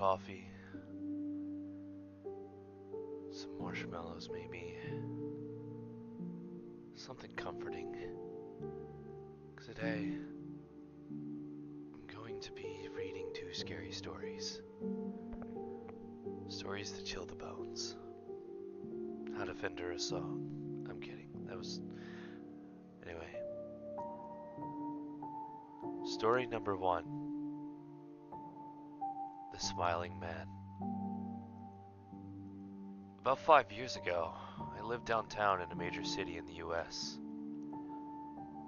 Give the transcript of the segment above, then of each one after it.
Coffee, some marshmallows maybe, something comforting. Today, I'm going to be reading two scary stories. Stories that chill the bones. How to fender a song. I'm kidding. Anyway. Story number 1. The Smiling Man. About 5 years ago, I lived downtown in a major city in the US.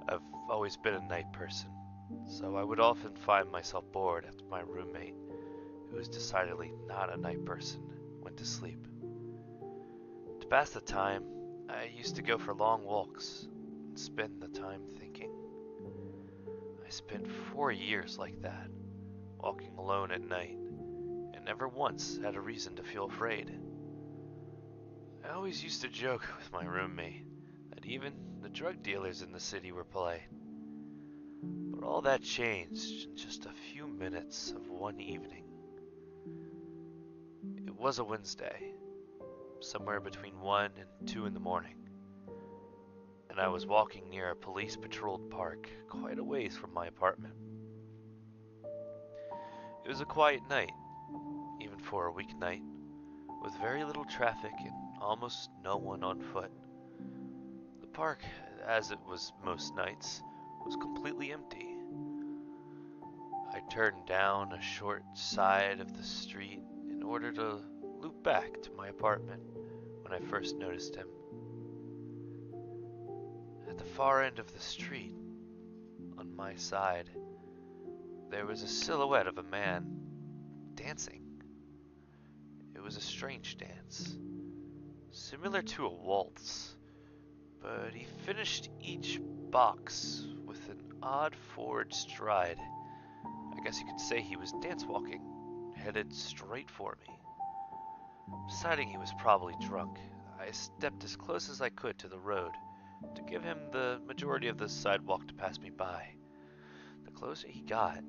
I've always been a night person, so I would often find myself bored after my roommate, who was decidedly not a night person, went to sleep. To pass the time, I used to go for long walks and spend the time thinking. I spent 4 years like that, walking alone at night, and never once had a reason to feel afraid. I always used to joke with my roommate that even the drug dealers in the city were polite. But all that changed in just a few minutes of one evening. It was a Wednesday, somewhere between 1 and 2 in the morning, and I was walking near a police-patrolled park quite a ways from my apartment. It was a quiet night, even for a weeknight, with very little traffic and almost no one on foot. The park, as it was most nights, was completely empty. I turned down a short side of the street in order to loop back to my apartment when I first noticed him. At the far end of the street, on my side, there was a silhouette of a man dancing. It was a strange dance, similar to a waltz, but he finished each box with an odd forward stride. I guess you could say he was dance walking, headed straight for me. Deciding he was probably drunk, I stepped as close as I could to the road to give him the majority of the sidewalk to pass me by. The closer he got,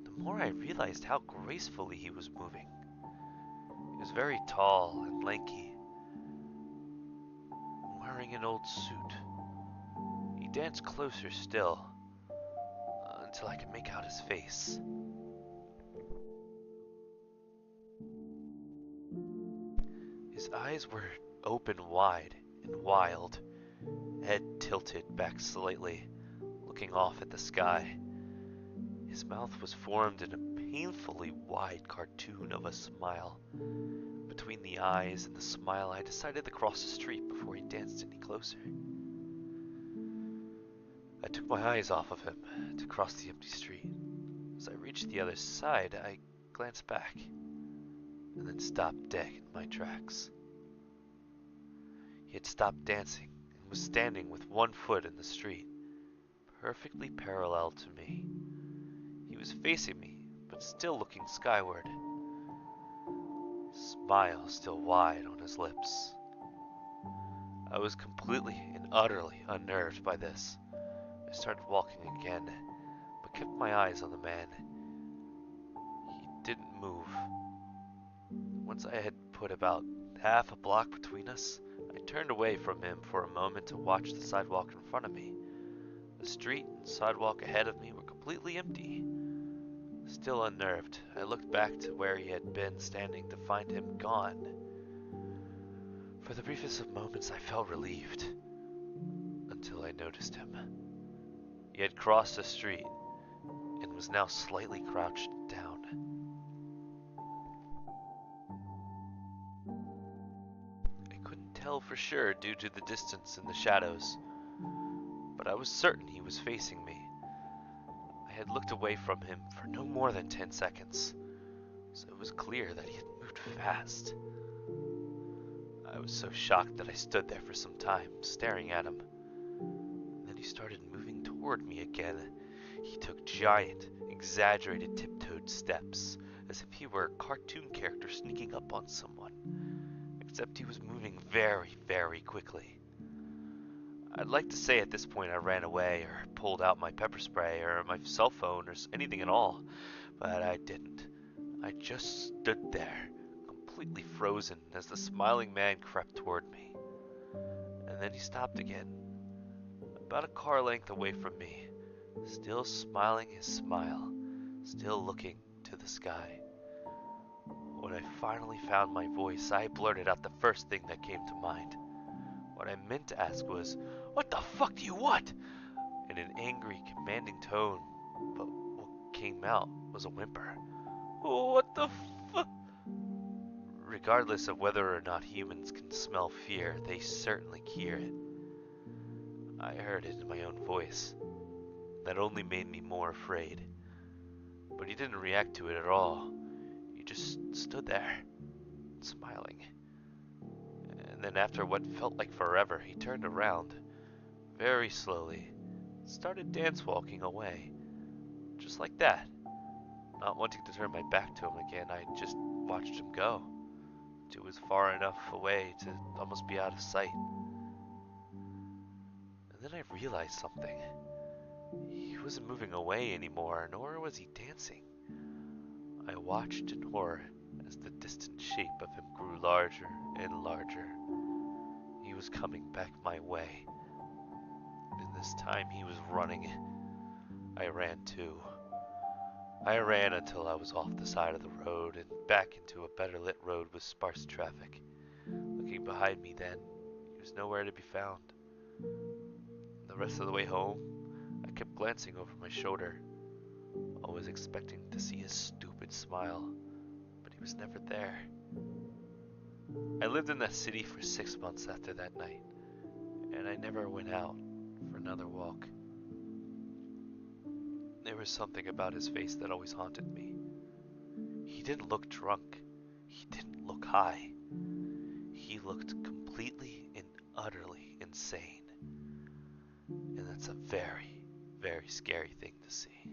the more I realized how gracefully he was moving. He was very tall and lanky, wearing an old suit. He danced closer still, until I could make out his face. His eyes were open wide and wild, head tilted back slightly, looking off at the sky. His mouth was formed in a painfully wide cartoon of a smile. Between the eyes and the smile, I decided to cross the street before he danced any closer. I took my eyes off of him to cross the empty street. As I reached the other side, I glanced back and then stopped dead in my tracks. He had stopped dancing and was standing with one foot in the street, perfectly parallel to me. He was facing me, but still looking skyward, smile still wide on his lips. I was completely and utterly unnerved by this. I started walking again, but kept my eyes on the man. He didn't move. Once I had put about half a block between us, I turned away from him for a moment to watch the sidewalk in front of me. The street and sidewalk ahead of me were completely empty. Still unnerved, I looked back to where he had been standing to find him gone. For the briefest of moments I felt relieved, until I noticed him. He had crossed the street and was now slightly crouched down. I couldn't tell for sure due to the distance and the shadows, but I was certain he was facing me. I had looked away from him for no more than 10 seconds, so it was clear that he had moved fast. I was so shocked that I stood there for some time, staring at him. And then he started moving toward me again. He took giant, exaggerated tiptoed steps, as if he were a cartoon character sneaking up on someone, except he was moving very, very quickly. I'd like to say at this point I ran away or pulled out my pepper spray or my cell phone or anything at all, but I didn't. I just stood there, completely frozen as the smiling man crept toward me. And then he stopped again, about a car length away from me, still smiling his smile, still looking to the sky. When I finally found my voice, I blurted out the first thing that came to mind. What I meant to ask was, "What the fuck do you want?" In an angry, commanding tone, but what came out was a whimper. "What the fuck?" Regardless of whether or not humans can smell fear, they certainly hear it. I heard it in my own voice. That only made me more afraid. But he didn't react to it at all. He just stood there, smiling. And then after what felt like forever, he turned around, very slowly, and started dance-walking away. Just like that. Not wanting to turn my back to him again, I just watched him go. It was far enough away to almost be out of sight. And then I realized something. He wasn't moving away anymore, nor was he dancing. I watched in horror as the distant shape of him grew larger and larger. He was coming back my way. And this time he was running. I ran too. I ran until I was off the side of the road and back into a better lit road with sparse traffic. Looking behind me then, he was nowhere to be found. The rest of the way home, I kept glancing over my shoulder, always expecting to see his stupid smile, but he was never there. I lived in that city for 6 months after that night, and I never went out for another walk. There was something about his face that always haunted me. He didn't look drunk. He didn't look high. He looked completely and utterly insane. And that's a very, very scary thing to see.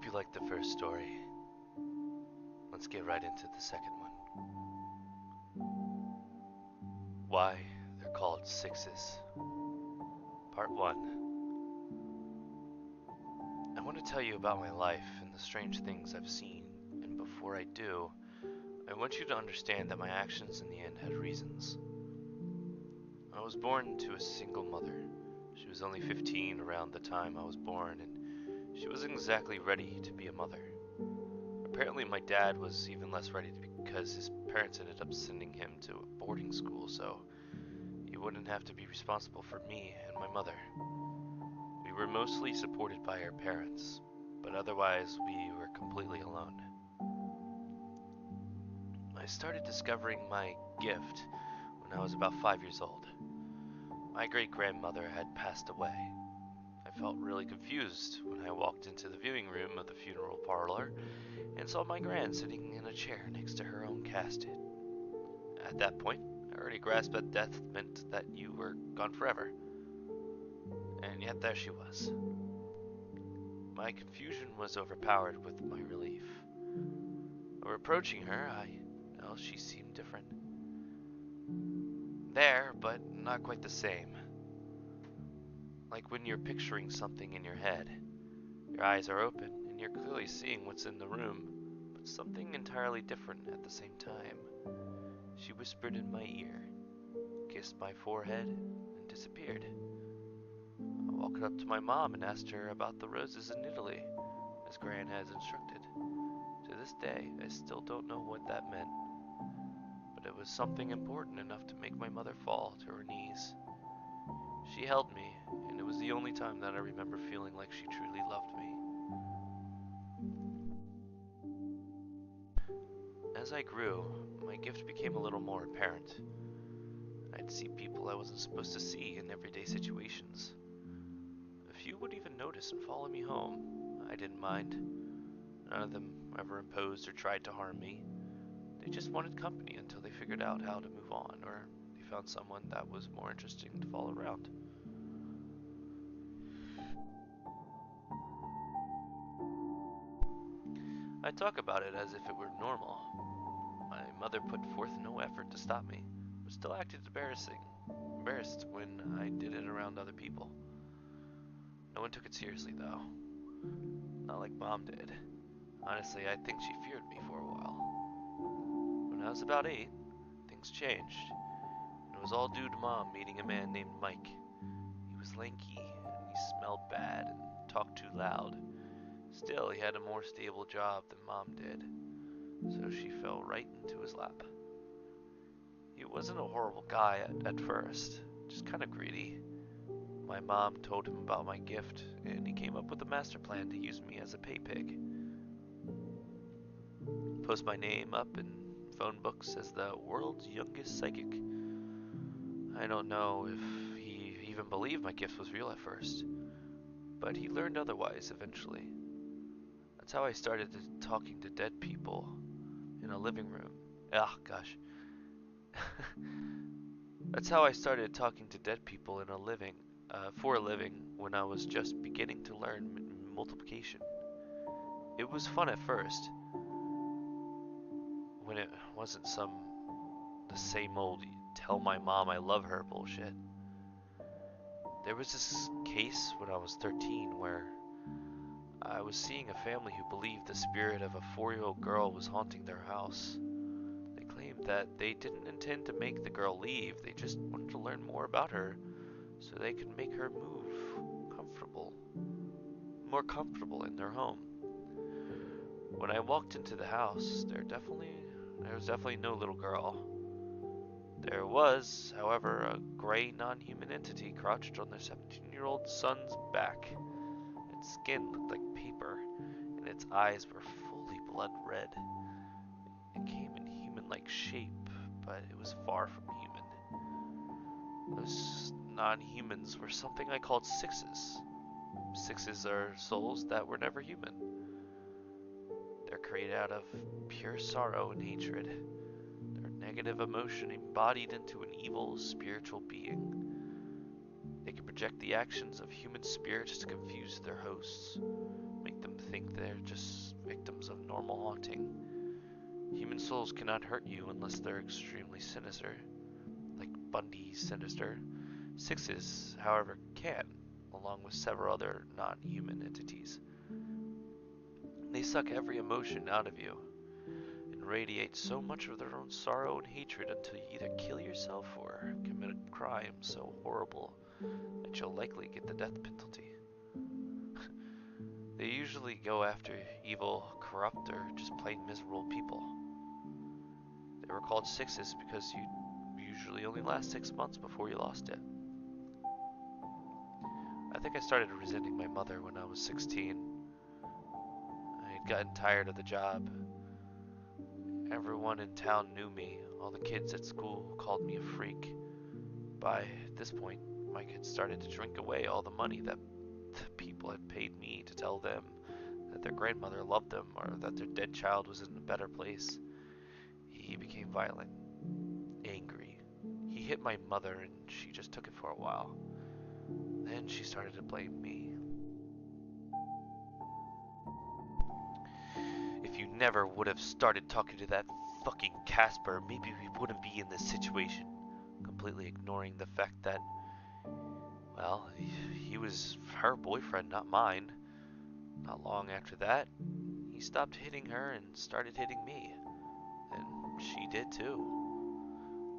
you liked the first story. Let's get right into the second one. Why they're called sixes. Part 1. I want to tell you about my life and the strange things I've seen, and before I do, I want you to understand that my actions in the end had reasons. I was born to a single mother. She was only 15 around the time I was born, and she wasn't exactly ready to be a mother. Apparently my dad was even less ready because his parents ended up sending him to a boarding school so he wouldn't have to be responsible for me and my mother. We were mostly supported by our parents, but otherwise we were completely alone. I started discovering my gift when I was about 5 years old. My great-grandmother had passed away. I felt really confused when I walked into the viewing room of the funeral parlor and saw my gran sitting in a chair next to her own casket. At that point, I already grasped that death meant that you were gone forever. And yet there she was. My confusion was overpowered with my relief. Approaching her, she seemed different. There, but not quite the same. Like when you're picturing something in your head. Your eyes are open, and you're clearly seeing what's in the room, but something entirely different at the same time. She whispered in my ear, kissed my forehead, and disappeared. I walked up to my mom and asked her about the roses in Italy, as Gran has instructed. To this day, I still don't know what that meant, but it was something important enough to make my mother fall to her knees. She held me, and it was the only time that I remember feeling like she truly loved me. As I grew, my gift became a little more apparent. I'd see people I wasn't supposed to see in everyday situations. A few would even notice and follow me home. I didn't mind. None of them ever imposed or tried to harm me. They just wanted company until they figured out how to move on, or they found someone that was more interesting to follow around. I talk about it as if it were normal. My mother put forth no effort to stop me, but still acted embarrassed when I did it around other people. No one took it seriously, though. Not like Mom did. Honestly, I think she feared me for a while. When I was about 8, things changed. It was all due to Mom meeting a man named Mike. He was lanky, and he smelled bad and talked too loud. Still, he had a more stable job than Mom did, so she fell right into his lap. He wasn't a horrible guy at first, just kind of greedy. My mom told him about my gift, and he came up with a master plan to use me as a pay pig. Post my name up in phone books as the world's youngest psychic. I don't know if he even believed my gift was real at first, but he learned otherwise eventually. That's how I started talking to dead people in a living room. That's how I started talking to dead people in for a living when I was just beginning to learn multiplication. It was fun at first, when it wasn't the same old tell my mom I love her bullshit. There was this case when I was 13 where I was seeing a family who believed the spirit of a 4-year-old girl was haunting their house. They claimed that they didn't intend to make the girl leave, they just wanted to learn more about her so they could make her more comfortable in their home. When I walked into the house, there was definitely no little girl. There was, however, a gray non-human entity crouched on their 17-year-old son's back. Its skin looked like paper, and its eyes were fully blood red. It came in human-like shape, but it was far from human. Those non-humans were something I called sixes. Sixes are souls that were never human. They're created out of pure sorrow and hatred. Their negative emotion embodied into an evil spiritual being. They can project the actions of human spirits to confuse their hosts, make them think they're just victims of normal haunting. Human souls cannot hurt you unless they're extremely sinister, like Bundy's sinister. Sixes, however, can, along with several other non-human entities. They suck every emotion out of you and radiate so much of their own sorrow and hatred until you either kill yourself or commit a crime so horrible that you'll likely get the death penalty. They usually go after evil, corrupt, or just plain miserable people. They were called sixes because you usually only last 6 months before you lost it. I think I started resenting my mother when I was 16. I had gotten tired of the job. Everyone in town knew me. All the kids at school called me a freak. By this point, Mike had started to drink away all the money that the people had paid me to tell them that their grandmother loved them or that their dead child was in a better place. He became violent, angry. He hit my mother and she just took it for a while. Then she started to blame me. If you never would have started talking to that fucking Casper, maybe we wouldn't be in this situation. Completely ignoring the fact that, well, he was her boyfriend, not mine. Not long after that, he stopped hitting her and started hitting me. And she did too.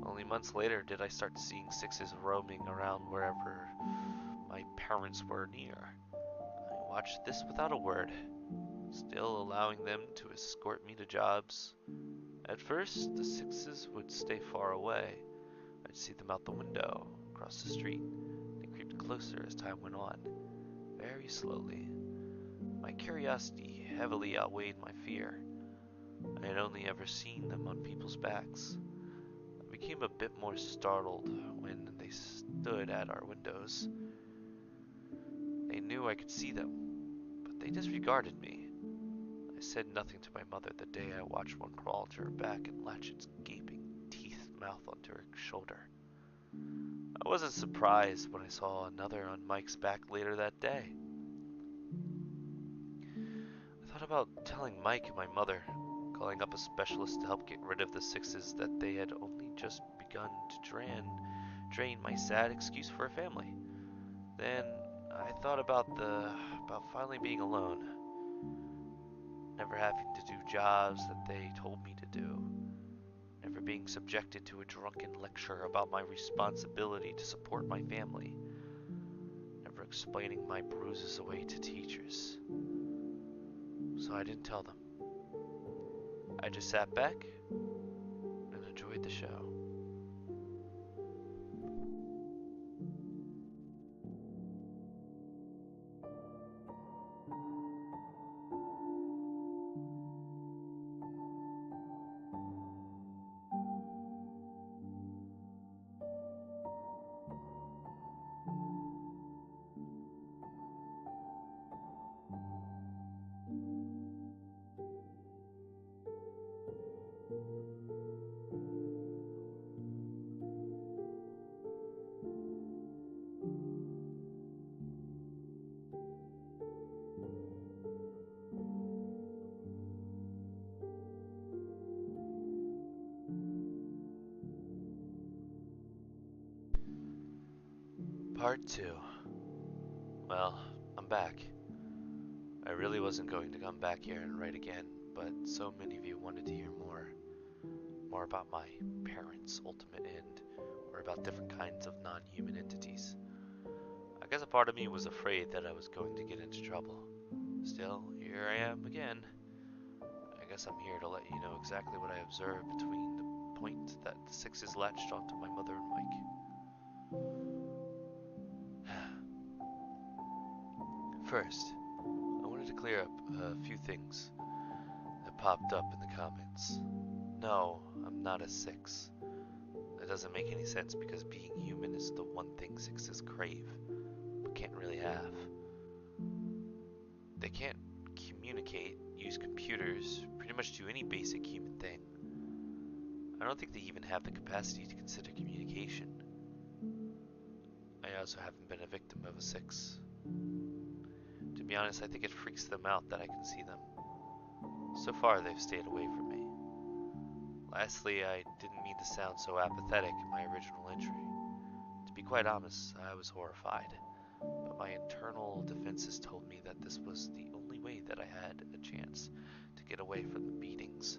Only months later did I start seeing sixes roaming around wherever my parents were near. I watched this without a word, still allowing them to escort me to jobs. At first, the sixes would stay far away. I'd see them out the window, across the street. They creeped closer as time went on, very slowly. My curiosity heavily outweighed my fear. I had only ever seen them on people's backs. I became a bit more startled when they stood at our windows. They knew I could see them, but they disregarded me. I said nothing to my mother the day I watched one crawl to her back and latch its gaping teeth mouth onto her shoulder. I wasn't surprised when I saw another on Mike's back later that day. I thought about telling Mike and my mother, calling up a specialist to help get rid of the sixes that they had only just begun to drain my sad excuse for a family. Then I thought about finally being alone, never having to do jobs that they told me to do, never being subjected to a drunken lecture about my responsibility to support my family, never explaining my bruises away to teachers. So I didn't tell them. I just sat back and enjoyed the show. Part 2. Well, I'm back. I really wasn't going to come back here and write again, but so many of you wanted to hear more about my parents' ultimate end, or about different kinds of non-human entities. I guess a part of me was afraid that I was going to get into trouble. Still, here I am again. I guess I'm here to let you know exactly what I observed between the point that the sixes latched onto my mother and Mike. First, I wanted to clear up a few things that popped up in the comments. No, I'm not a six. That doesn't make any sense because being human is the one thing sixes crave, but can't really have. They can't communicate, use computers, pretty much do any basic human thing. I don't think they even have the capacity to consider communication. I also haven't been a victim of a six. To be honest, I think it freaks them out that I can see them. So far, they've stayed away from me. Lastly, I didn't mean to sound so apathetic in my original entry. To be quite honest, I was horrified, but my internal defenses told me that this was the only way that I had a chance to get away from the beatings.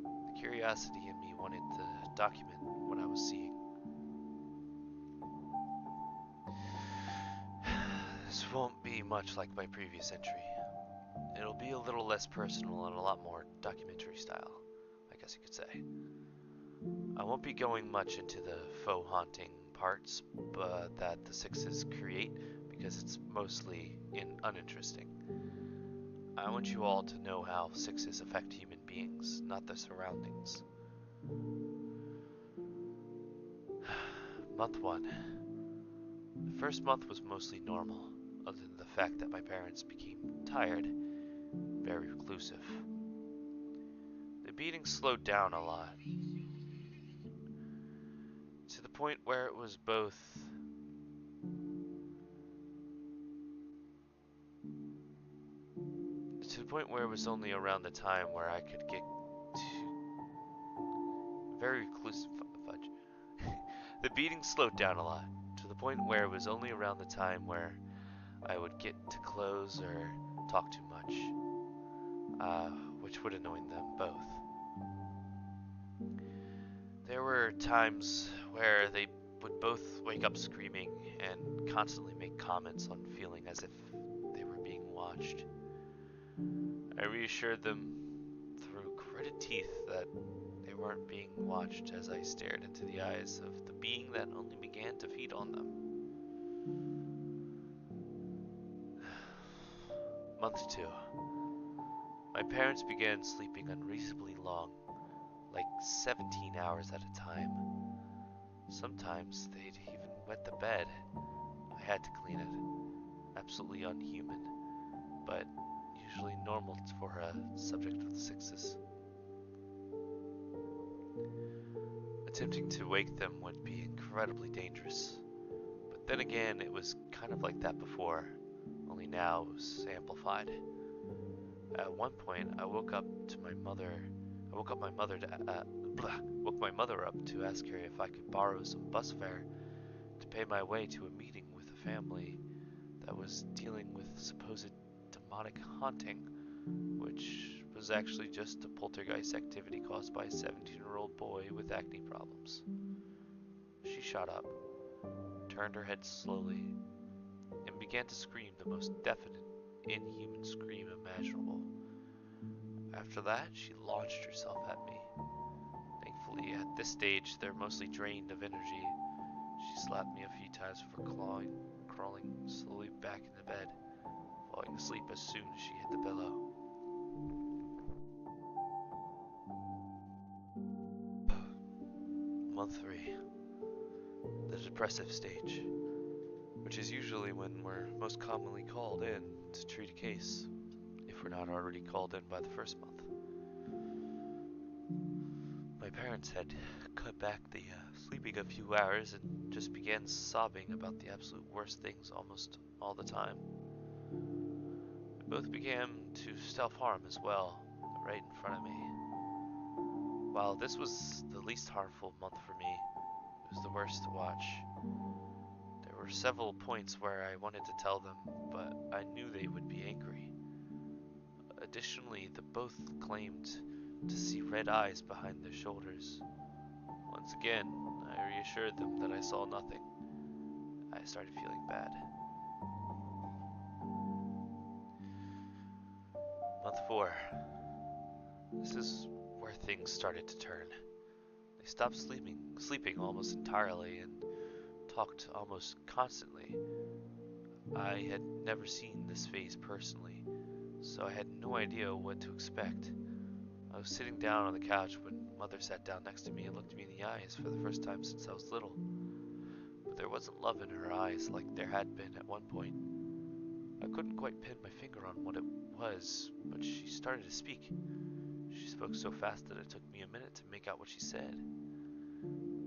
The curiosity in me wanted to document what I was seeing. This won't be much like my previous entry. It'll be a little less personal and a lot more documentary style, I guess you could say. I won't be going much into the faux haunting parts that the sixes create because it's mostly uninteresting. I want you all to know how sixes affect human beings, not their surroundings. Month 1. The first month was mostly normal, other than the fact that my parents became tired, very reclusive. The beating slowed down a lot, to the point where it was both only around the time where I could get to very reclusive fudge. The beating slowed down a lot, to the point where it was only around the time where I would get to close or talk too much, which would annoy them both. There were times where they would both wake up screaming and constantly make comments on feeling as if they were being watched. I reassured them through gritted teeth that they weren't being watched as I stared into the eyes of the being that only began to feed on them. Month 2. My parents began sleeping unreasonably long, like 17 hours at a time. Sometimes they'd even wet the bed. I had to clean it. Absolutely unhuman, but usually normal for a subject of the sixes. Attempting to wake them would be incredibly dangerous, but then again, it was kind of like that before, only now it was amplified. At one point, I woke my mother up to ask her if I could borrow some bus fare to pay my way to a meeting with a family that was dealing with supposed demonic haunting, which was actually just a poltergeist activity caused by a 17-year-old boy with acne problems. She shot up, turned her head slowly, and began to scream the most deafening, inhuman scream imaginable. After that, she launched herself at me. Thankfully, at this stage, they're mostly drained of energy. She slapped me a few times before crawling slowly back into bed, falling asleep as soon as she hit the pillow. Month 3. The depressive stage, which is usually when we're most commonly called in to treat a case, if we're not already called in by the first month. My parents had cut back the sleeping a few hours and just began sobbing about the absolute worst things almost all the time. We both began to self-harm as well, right in front of me. While this was the least harmful month for me, it was the worst to watch. There were several points where I wanted to tell them, but I knew they would be angry. Additionally, the both claimed to see red eyes behind their shoulders. Once again, I reassured them that I saw nothing. I started feeling bad. Month 4. This is where things started to turn. They stopped sleeping almost entirely and talked almost constantly. I had never seen this phase personally, so I had no idea what to expect. I was sitting down on the couch when Mother sat down next to me and looked me in the eyes for the first time since I was little. But there wasn't love in her eyes like there had been at one point. I couldn't quite pin my finger on what it was, but she started to speak. She spoke so fast that it took me a minute to make out what she said.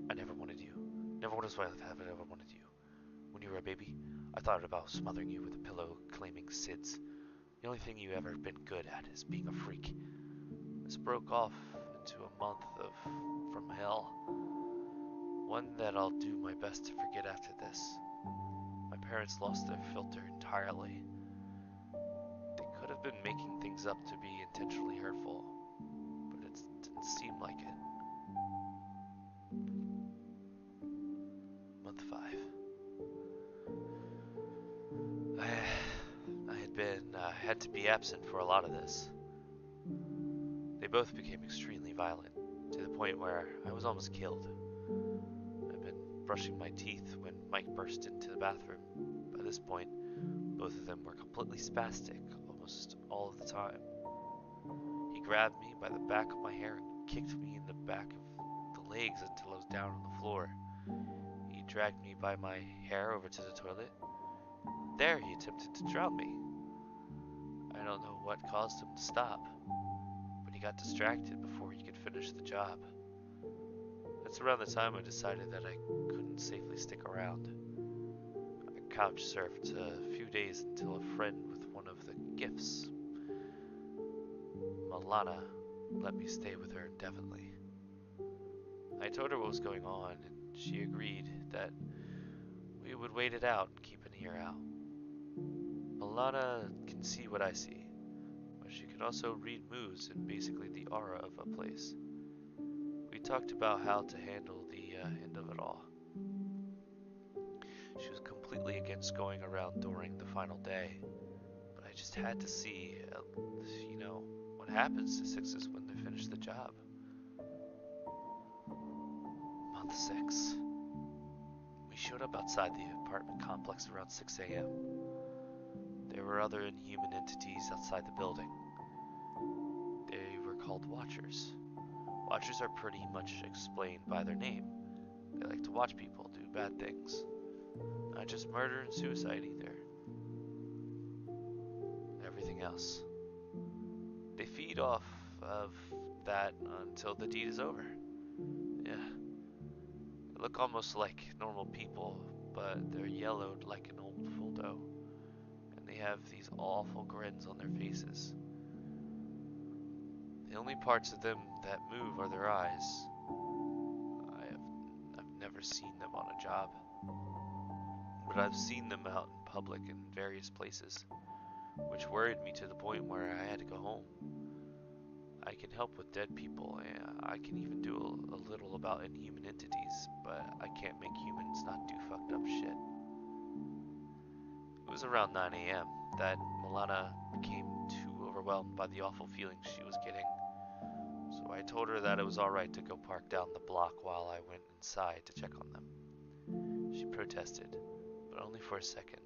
I never wanted you. Never would have ever wanted you. When you were a baby, I thought about smothering you with a pillow, claiming SIDS. The only thing you've ever been good at is being a freak. This broke off into a month of from hell. One that I'll do my best to forget after this. My parents lost their filter entirely. They could have been making things up to be intentionally hurtful, but it didn't seem like it. Month 5. I had to be absent for a lot of this. They both became extremely violent, to the point where I was almost killed. I'd been brushing my teeth when Mike burst into the bathroom. By this point, both of them were completely spastic almost all of the time. He grabbed me by the back of my hair and kicked me in the back of the legs until I was down on the floor. He dragged me by my hair over to the toilet. There, he attempted to drown me. I don't know what caused him to stop, but he got distracted before he could finish the job. That's around the time I decided that I couldn't safely stick around. I couch surfed a few days until a friend with one of the gifts, Milana, let me stay with her indefinitely. I told her what was going on, and she agreed that we would wait it out and keep an ear out. Milana can see what I see, but she can also read moods and basically the aura of a place. We talked about how to handle the end of it all. She was completely against going around during the final day, but I just had to see, what happens to sixes when they finish the job. Month 6. We showed up outside the apartment complex around 6 a.m. There were other inhuman entities outside the building. They were called Watchers. Watchers are pretty much explained by their name. They like to watch people do bad things. Not just murder and suicide either. Everything else. They feed off of that until the deed is over. Yeah. They look almost like normal people, but they're yellowed like an old Fuldo. And they have these awful grins on their faces. The only parts of them that move are their eyes. I've never seen them on a job, but I've seen them out in public in various places, which worried me to the point where I had to go home. I can help with dead people, and I can even do a little about inhuman entities, but I can't make humans not do fucked up shit. It was around 9 a.m. that Milana became too overwhelmed by the awful feelings she was getting. So I told her that it was alright to go park down the block while I went inside to check on them. She protested, but only for a second.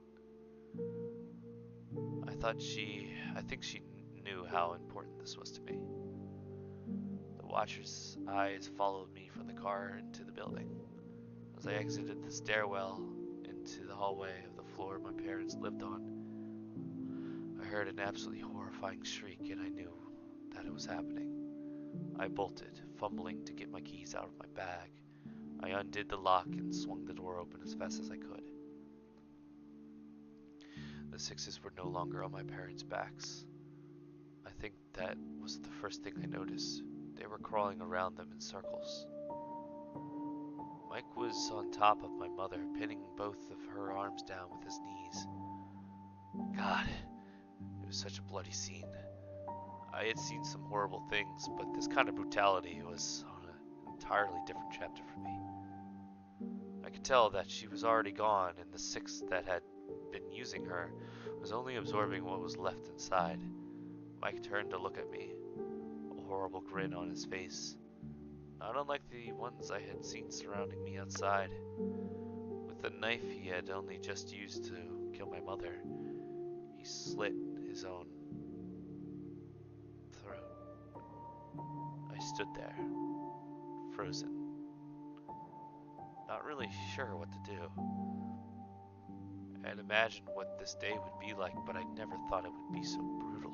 I think she knew how important this was to me. The Watcher's eyes followed me from the car into the building. As I exited the stairwell into the hallway of the floor my parents lived on, I heard an absolutely horrifying shriek, and I knew that it was happening. I bolted, fumbling to get my keys out of my bag. I undid the lock and swung the door open as fast as I could. The sixes were no longer on my parents' backs. I think that was the first thing I noticed. They were crawling around them in circles. Mike was on top of my mother, pinning both of her arms down with his knees. God, it was such a bloody scene. I had seen some horrible things, but this kind of brutality was on an entirely different chapter for me. I could tell that she was already gone, and the six that had been using her was only absorbing what was left inside. Mike turned to look at me, a horrible grin on his face, not unlike the ones I had seen surrounding me outside. With the knife he had only just used to kill my mother, he slit his own throat. I stood there, frozen, not really sure what to do. I had imagined what this day would be like, but I never thought it would be so brutal.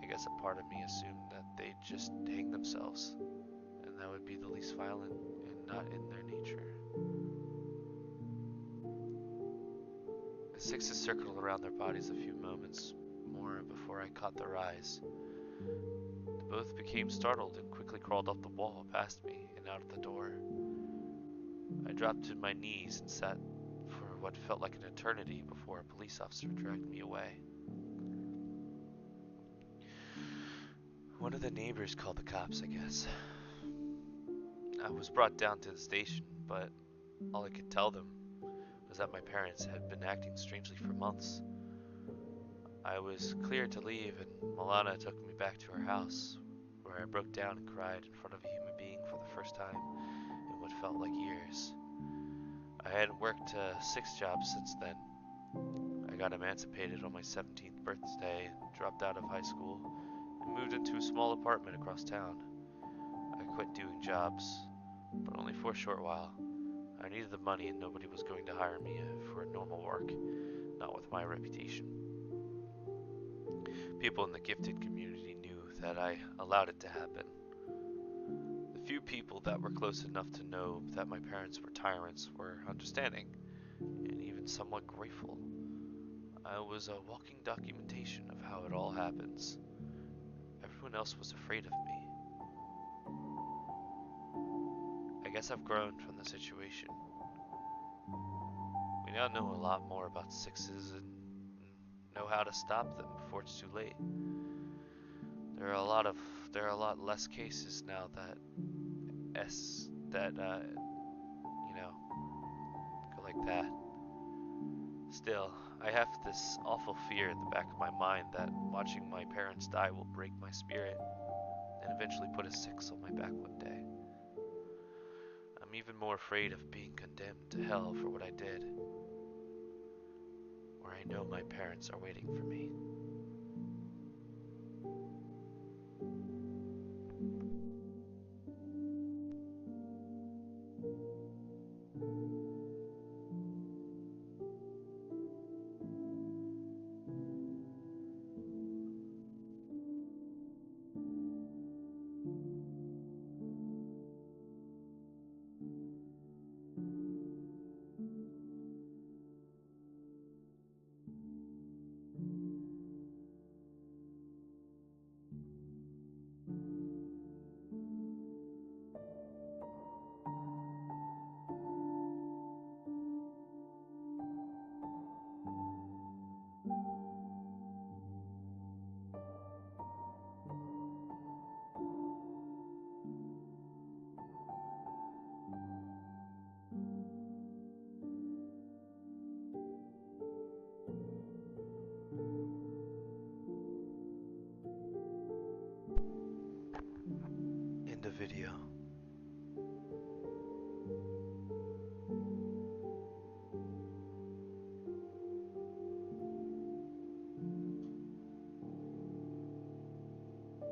I guess a part of me assumed that they'd just hang themselves, and that would be the least violent and not in their nature. Sixes circled around their bodies a few moments more before I caught their eyes. They both became startled and quickly crawled up the wall past me and out of the door. I dropped to my knees and sat for what felt like an eternity before a police officer dragged me away. One of the neighbors called the cops, I guess. I was brought down to the station, but all I could tell them was that my parents had been acting strangely for months. I was cleared to leave, and Milana took me back to her house, where I broke down and cried in front of a human being for the first time in what felt like years. I hadn't worked 6 jobs since then. I got emancipated on my 17th birthday and dropped out of high school and moved into a small apartment across town. I quit doing jobs, but only for a short while. I needed the money and nobody was going to hire me for normal work, not with my reputation. People in the gifted community knew that I allowed it to happen. The few people that were close enough to know that my parents were tyrants were understanding and even somewhat grateful. I was a walking documentation of how it all happens. Everyone else was afraid of me. I guess I've grown from the situation. We now know a lot more about sixes and know how to stop them before it's too late. There are a lot less cases now that go like that. Still, I have this awful fear at the back of my mind that watching my parents die will break my spirit and eventually put a 6 on my back one day. I'm even more afraid of being condemned to hell for what I did, where I know my parents are waiting for me. End of video.